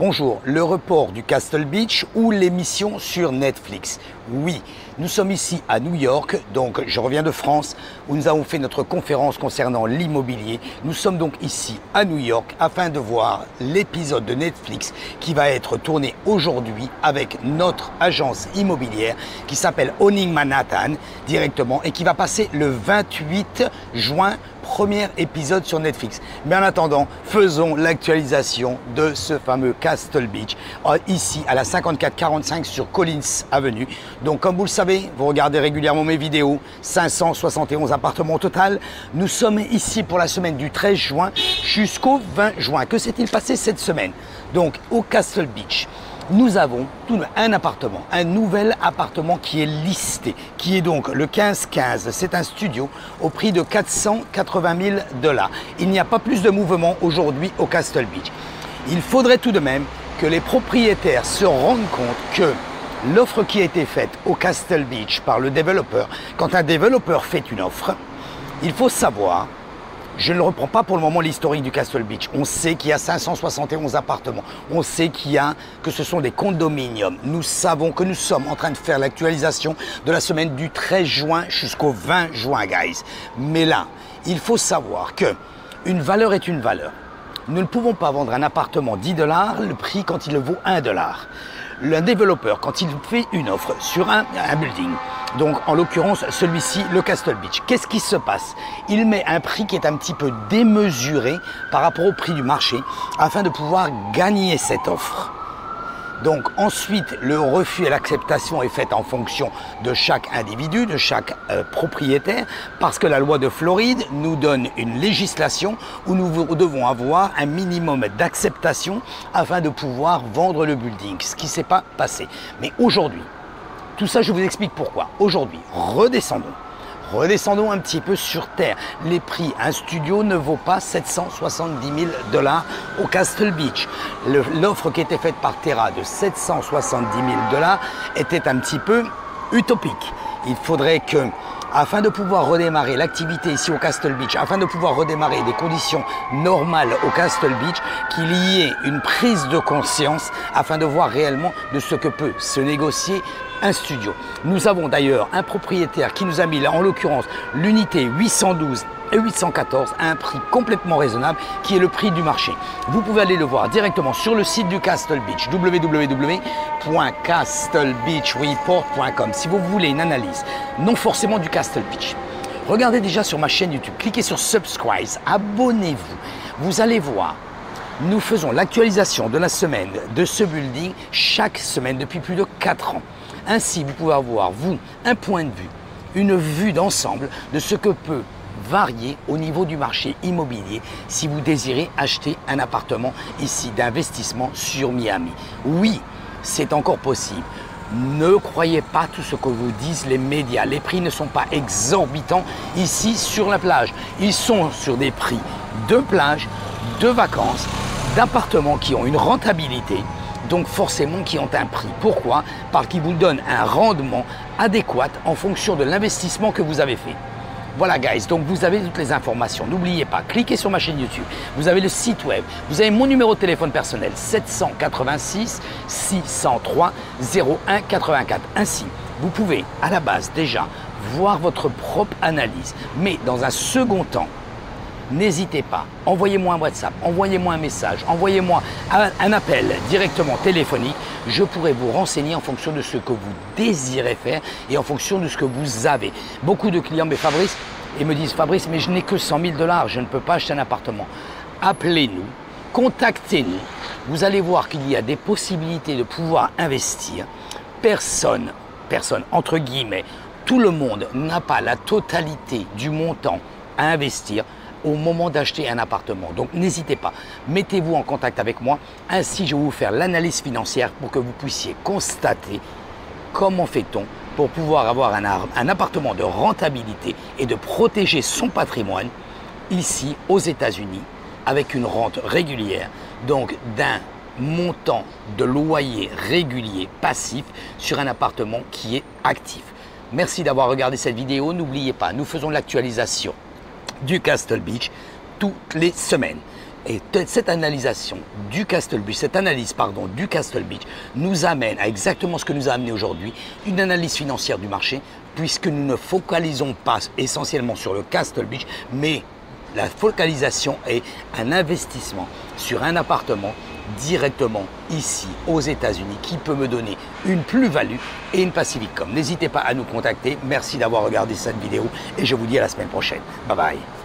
Bonjour, le report du Castle Beach ou l'émission sur Netflix. Oui, nous sommes ici à New York, donc je reviens de France où nous avons fait notre conférence concernant l'immobilier. Nous sommes donc ici à New York afin de voir l'épisode de Netflix qui va être tourné aujourd'hui avec notre agence immobilière qui s'appelle Owning Manhattan directement et qui va passer le 28 juin. Premier épisode sur Netflix. Mais en attendant, faisons l'actualisation de ce fameux Castle Beach, ici à la 5445 sur Collins Avenue. Donc comme vous le savez, vous regardez régulièrement mes vidéos, 571 appartements au total. Nous sommes ici pour la semaine du 13 juin jusqu'au 20 juin. Que s'est-il passé cette semaine? Donc au Castle Beach, nous avons un appartement, un nouvel appartement qui est listé, qui est donc le 1515. C'est un studio au prix de 480 000 $. Il n'y a pas plus de mouvement aujourd'hui au Castle Beach. Il faudrait tout de même que les propriétaires se rendent compte que l'offre qui a été faite au Castle Beach par le développeur, quand un développeur fait une offre, il faut savoir. Je ne reprends pas pour le moment l'historique du Castle Beach. On sait qu'il y a 571 appartements. On sait que ce sont des condominiums. Nous savons que nous sommes en train de faire l'actualisation de la semaine du 13 juin jusqu'au 20 juin, guys. Mais là, il faut savoir que une valeur est une valeur. Nous ne pouvons pas vendre un appartement 10 $, le prix quand il vaut 1 $. Le développeur, quand il fait une offre sur un building, donc en l'occurrence celui-ci, le Castle Beach, qu'est-ce qui se passe? Il met un prix qui est un petit peu démesuré par rapport au prix du marché afin de pouvoir gagner cette offre. Donc ensuite, le refus et l'acceptation est faite en fonction de chaque individu, de chaque propriétaire, parce que la loi de Floride nous donne une législation où nous devons avoir un minimum d'acceptation afin de pouvoir vendre le building, ce qui ne s'est pas passé. Mais aujourd'hui, tout ça je vous explique pourquoi. Aujourd'hui, redescendons un petit peu sur terre. Les prix, un studio ne vaut pas 770 000 $ au Castle Beach. L'offre qui était faite par Terra de 770 000 $ était un petit peu utopique. Il faudrait que, afin de pouvoir redémarrer l'activité ici au Castle Beach, afin de pouvoir redémarrer des conditions normales au Castle Beach, qu'il y ait une prise de conscience afin de voir réellement de ce que peut se négocier un studio. Nous avons d'ailleurs un propriétaire qui nous a mis, en l'occurrence, l'unité 812 et 814 à un prix complètement raisonnable qui est le prix du marché. Vous pouvez aller le voir directement sur le site du Castle Beach, www.castlebeachreport.com, si vous voulez une analyse, non forcément du Castle Beach. Regardez déjà sur ma chaîne YouTube, cliquez sur Subscribe, abonnez-vous. Vous allez voir, nous faisons l'actualisation de la semaine de ce building chaque semaine depuis plus de 4 ans. Ainsi, vous pouvez avoir, vous, un point de vue, une vue d'ensemble de ce que peut varier au niveau du marché immobilier si vous désirez acheter un appartement ici d'investissement sur Miami. Oui, c'est encore possible. Ne croyez pas tout ce que vous disent les médias. Les prix ne sont pas exorbitants ici sur la plage. Ils sont sur des prix de plage, de vacances, d'appartements qui ont une rentabilité, donc forcément qui ont un prix. Pourquoi? Parce qu'ils vous donnent un rendement adéquat en fonction de l'investissement que vous avez fait. Voilà guys, donc vous avez toutes les informations. N'oubliez pas, cliquez sur ma chaîne YouTube. Vous avez le site web, vous avez mon numéro de téléphone personnel 786 603 0184. Ainsi, vous pouvez à la base déjà voir votre propre analyse. Mais dans un second temps, n'hésitez pas, envoyez-moi un WhatsApp, envoyez-moi un message, envoyez-moi un appel directement téléphonique. Je pourrai vous renseigner en fonction de ce que vous désirez faire et en fonction de ce que vous avez. Beaucoup de clients me disent Fabrice, mais je n'ai que 100 000 $, je ne peux pas acheter un appartement. Appelez-nous, contactez-nous. Vous allez voir qu'il y a des possibilités de pouvoir investir. Personne entre guillemets, tout le monde n'a pas la totalité du montant à investir au moment d'acheter un appartement. Donc n'hésitez pas, mettez-vous en contact avec moi, ainsi je vais vous faire l'analyse financière pour que vous puissiez constater comment fait-on pour pouvoir avoir un appartement de rentabilité et de protéger son patrimoine ici aux États-Unis avec une rente régulière, donc d'un montant de loyer régulier passif sur un appartement qui est actif. Merci d'avoir regardé cette vidéo. N'oubliez pas, nous faisons l'actualisation du Castle Beach toutes les semaines. Et cette analyse du Castle Beach, du Castle Beach nous amène à exactement ce que nous a amené aujourd'hui, une analyse financière du marché, puisque nous ne focalisons pas essentiellement sur le Castle Beach, mais la focalisation est un investissement sur un appartement directement ici aux États-Unis qui peut me donner une plus-value et une passive income. N'hésitez pas à nous contacter. Merci d'avoir regardé cette vidéo et je vous dis à la semaine prochaine. Bye bye.